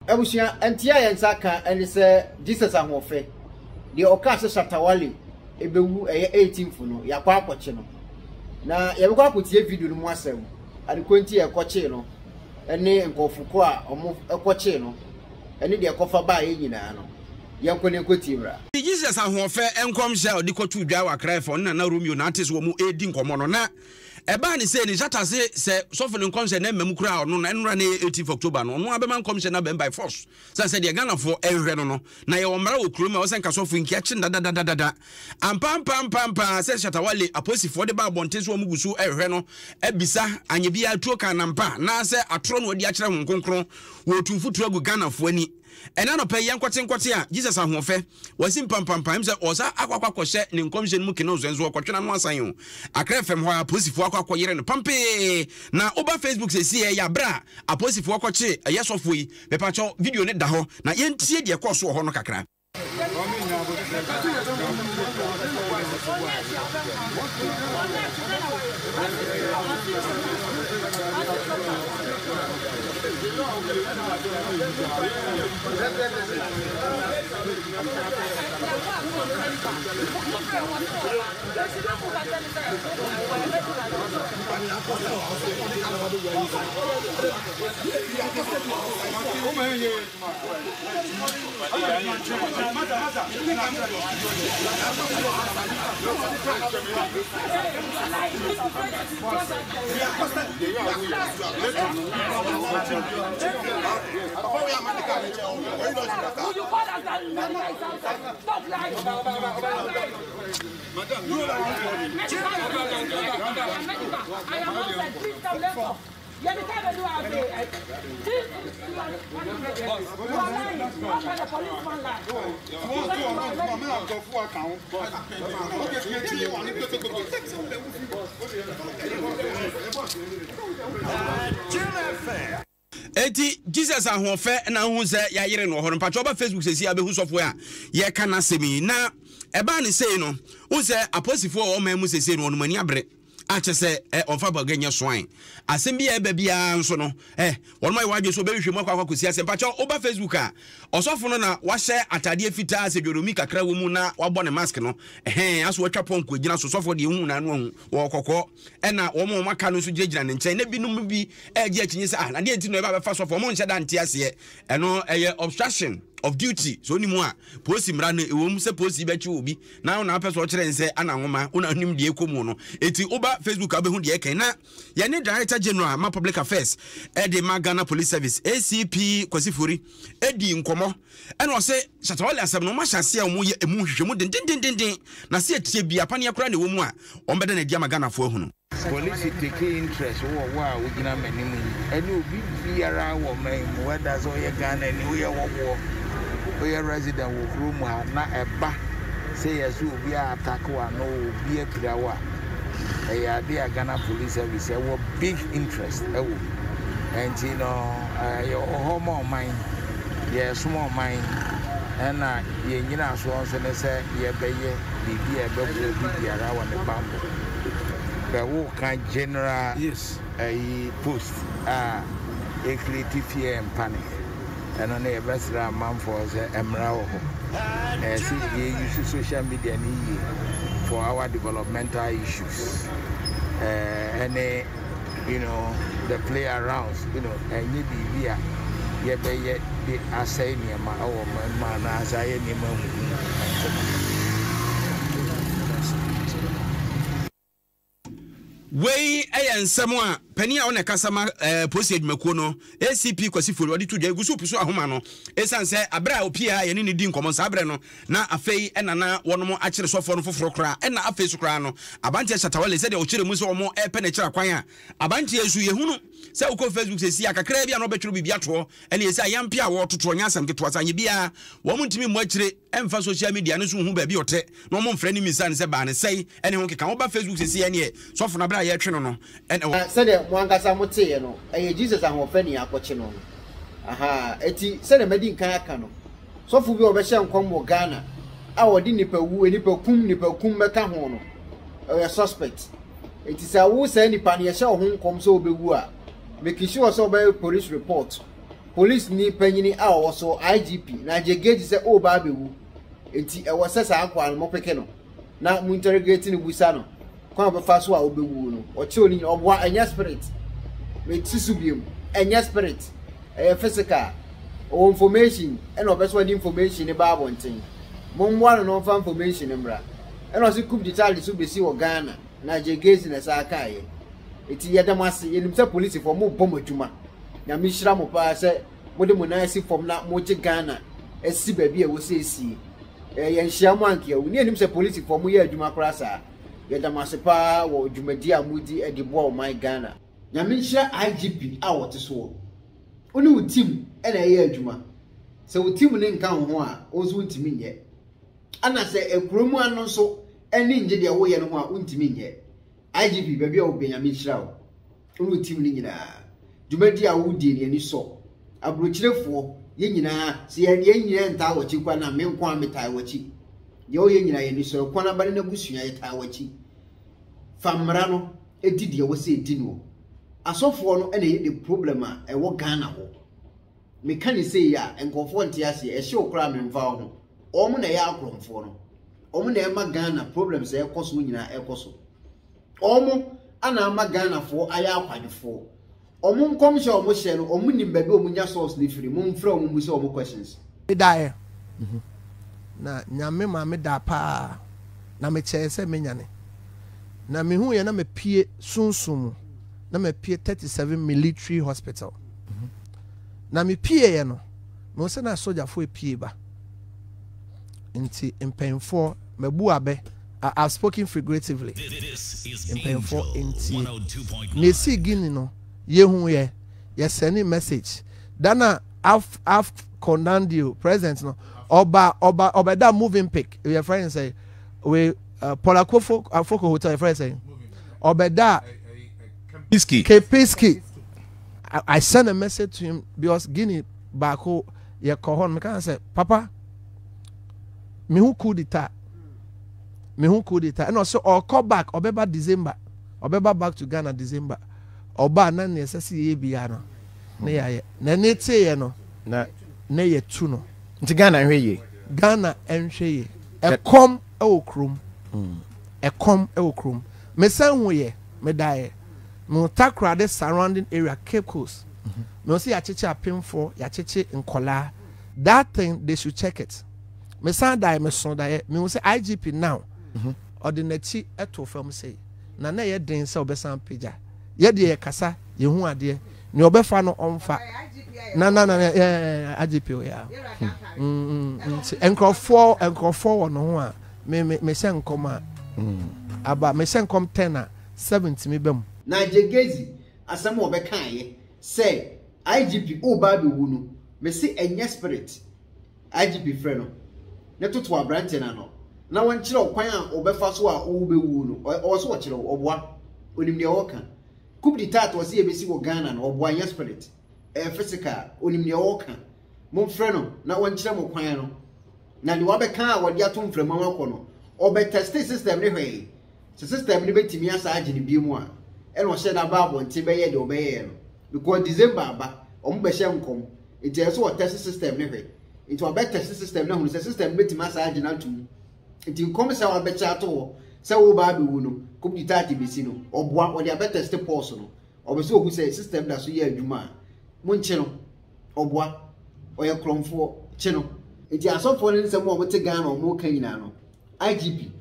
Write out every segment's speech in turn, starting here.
Ebusia entia yensaka ene se Jesus ahofe de okase Shatawale ebewu 18th no yakwa akwache no na yebekwa akotie video no mu asem adekonti ekoche no ene nkofuko a omo ekoche no ene de ekofa ba ye nyina no yankone ekoti bra Jesus ahofe enkom hye odikotu dwa wakrafo na Romeo na atis wo mu edi nkomo no na eba ni say ni Shatase se sofo ni nkom hye na mamu kura ono na enra na 18 October no ono abema nkom hye na ben by force say de Ghana for ehwe no na ye omra wo kroma wo senka sofo nki achi da ampam se Shatawale aposifo de ba bonte so mu gusu ehwe no ebisa anyebia atuo kan nampa na se atro no odi akire honkonkron wo tumfutu agu Ghana fo ani ena no pe yenkote a Jesus ahofe wasim pam se osa akwakwakohye ne nkomhye mu kino zenzo kwatwena no asan akrefem ho aposifo akwakoyere no pampe na oba Facebook sesi ya bra aposifo akwache yesofo yi pepacho video ne da ho na yentie de ekoso ho no kakra Eti Jesus ahofe na hu se ya yire no horo mpacho ba Facebook sesi abehu sofo a ye kana semi na eba ne sei no hu se aposifo o ma mu sesi no mani abre achese onfa baganya swan asem bia eba bia nso no wonma ye wadwe so be hwehwemu akwa kosi asem mpacho oba Facebook a osofo no na wahye atade fitaa se dworomi kakra wo mu na wabɔ ne mask no aso watwa ponko gina so sofo de hu na no wo kokɔ na wo mo maka no so gyina ne nkyɛn na binum bi agi akinyi se na de enti no eba be fa sofo mo nhyɛ da nte ase ɛno ɛyɛ obstruction of duty so ni mu a police mra no ewom se police bechi obi na na apɛ so kyerɛ nse ana nwoma una nim de ekomu no eti oba Facebook abehu de ekan na ye ne director general ma public affairs de Ghana police service ACP Kwasifori edi nkomo ɛna ɔse Shatawale asɛm no ma hyase a mo ye emu hwehwemu den na se etie bia pane akora ne wo mu a ɔmbɛda na dia Ghana fo ahu no police take interest wo gina manim ɛne obi biara wo man whether so ye Ghana ni wo ye wo we are resident of room na eba say yes obi attack wa no obi akira wa dey Ghana police service e big interest and you know your home mind small mind and ye nyina so so say ye beye bibi e be bibi ara wa ne bambo be wo kan general yes post a creative fear and panic and on the best man for Emrao. See, you use social media for our developmental issues. And you know, the play around, you know, and you be here. Yeah, they are saying, man, as I am. Wey ensemo a pani a wona kasama police adwumako no ACP Kwasifori odi to dwa gusu puso ahoma no esanse abra opia ye ne di nkomo sa abre no na afei enana wonom akire sofo no foforo kra ena afei so kra no abantie Shatawale se de o kire mu so omo epene kira kwan a abantie esu ye hunu se uko Facebook se si akakra bia no betwero bibia to ene yesi ayampia wo toto nya asam keto asanye bia wo mu ntimi mu akire emfa social media no so hu ba bi ote no mo mfra ni misan se ba ne sei ene ho keka wo ba Facebook se si ene sofo na bra ye twe no no ene se de mo angasa mo te no Jesus ahofe ni akɔkye no aha eti se de medi nkan aka no sofo bi obehye nkom mo Ghana a wodi nipa kum meka ho no suspect eti sa wo se nipa ne ye hye ho nkom so obewu a make sure so be police report police ni panyini a owo IGP na Jegage say o ba bewu enti e wo sesa akwa no mopeke no na mu interrogate ni busa no kwa be fa so a obewu no o che oni oboa enya spirit me tisu biem enya spirit physical o information and obeso the information e ba abonten mo mwa no fa information mbra e no se coup d'etat so be si wo Ghana na Jegage na sa akaye eti yedamase yenim se police for mo bom adwuma na mi hira mo pa se mo de mo na si form na mo je Ghana esi ba bi e wo se esi ye nhia mo anke wo ni enim se police for mo ye adwuma kra sa yedamase pa wo dwumadi amudi e de bo my Ghana na mi hira IGP a wo te so oni wo team e na ye adwuma se wo team ni nka ho a o so ntimi nye ana se ekromu ano so eni nje de wo ye no ho a untimi nye IGP baby o Benjamin Shiraw onu team ni nyina dwumadi a wudi ni ani so abrochirefo ye nyina se ye nyina nta wachi kwa na menko ameta wachi ye o ye nyina ye ni so kwa na bare na busua ye ta wachi famra no edidi ye wo se edi no asofo no ene ye the problem a e wo Ghana ho me kan say ya enkofo ntiase e hye okra memfa ho omo na ya akromfo no omo na e ma Ghana problems e koso nyina e koso omo ana ama Ghana fo aya akwadefo omo nkom hye omo hye no omo nim baby omo nya source ni free mo mfra omo mu se omo questions dae na nyame ma me da pa na me che se me nyane na me hu ye na me pie sunsum na me pie 37 military hospital na me pie ye no me se na soldier fo pie ba nti empenfo mebu abe I've spoken figuratively. In painful inti. Nesi gini no yehu ye send message. Dana I've condemned you present no. Oba that moving pic. Your friend say we Polakofo Afoko Hotel. Your friend say Oba that Kepiski. I sent a message to him because Guinea back home ye kohon me can say Papa me who could it me who could it and also or call back or beba December or beba back to Ghana December or ba na necessary bia no na ya na nete ye no na ye tu no nti Ghana hweye Ghana enhweye e kom e okrum e kom e okrum me san ho ye me dae me takra the surrounding area Cape Coast me see ya cheche apemfo ya cheche nkola that thing they should check it me san dae me so dae me say IGP now ordinary eto fam say na ye den say obesan pagya ye de ye kasa ye hu ade ni obefa no onfa na IGP ya enkrofo wo no ho a me se nkoma aba me se nkom 10 a 70 me bam na Jegage asem obekan ye say IGP o ba be wu no me se enye spirit IGP frɛ no ne toto abrante na no na wan kire okwan a obefa so a wo be wu no o so wo kire oboa onim ne woka coup d'etat to se ebesi wo Ghana no oboa nya spirit physical onim ne woka mo frɛ no na wan kire mo kwan no na de wa be kan a wo de atom frɛ mo akɔ no obe test system ne hwei se system ne betimi asa age ne bi mu a e no hye na ba abonte be ye de obeye no because December ba omo be hye nkom it is so test system ne hwei it will better system na hu se system betimi asa age na tum it nkom se wa be cha to se wo ba be wu no coup d'etat be si no oboa wo de better step pulse no obe so hu se system da so ye adwuma mo nche no oboa oye kromfo che no enti asofo ne nsem wo te Ghana o mo kan nyina no IGP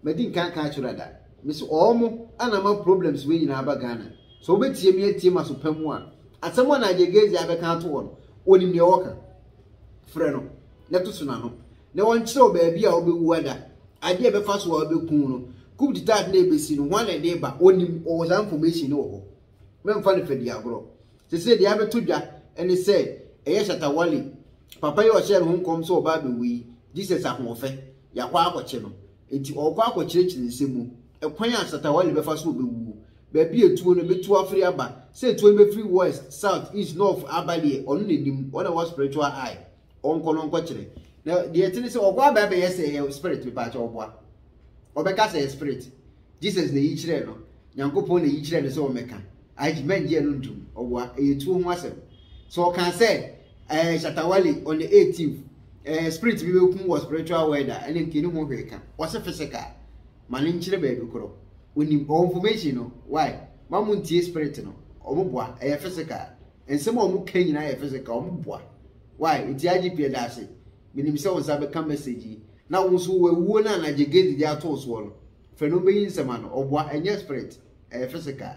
medin kan churada miss omo anama problems we nyina aba Ghana so obetie mi atie maso pamu a asemo na Jegage abeka to won onim ne woka frɛ no na to suna no na won kire ba bia obewu ada ade be fa so obekun no coup d'etat na ebesi no one and day ba onim o was information no ho memfa ne fadi agro se dia beto dwa ene se eye Shatawale papa yo share ho nkom so oba be wi Jesus ahofe ya kwa akɔkye no enti ɔkɔ akɔkyerɛkyerɛ nsɛmu ekwan a Shatawale befa so obewu ba bi etuo no betu afri aba se etuo be free west south east north abale ɔno nedim ɔna was spiritual eye ɔnkɔ no nkɔkyerɛ na de etini se ɔkɔ aba be yɛ spirit be pa kyɛ ɔboa ɔbɛka se spirit Jesus na yikyerɛ no Nyankopɔn na yikyerɛ no se ɔmɛka aji menje no ntum ɔboa eyetuo ho asɛm so ɔkan se Shatawale on the 18th spirit bi be kum was spiritual weather ene nkini ho hweka was physical mane nkyere ba bi koro onim information no why mamu ntie spirit no omoboa physical ensem omo kan nyina physical omoboa why nti agp da ase minim se wonsa be kan message na wonso wewu na na jegedi dia to so no fe no be yin sema no oboa enye spirit physical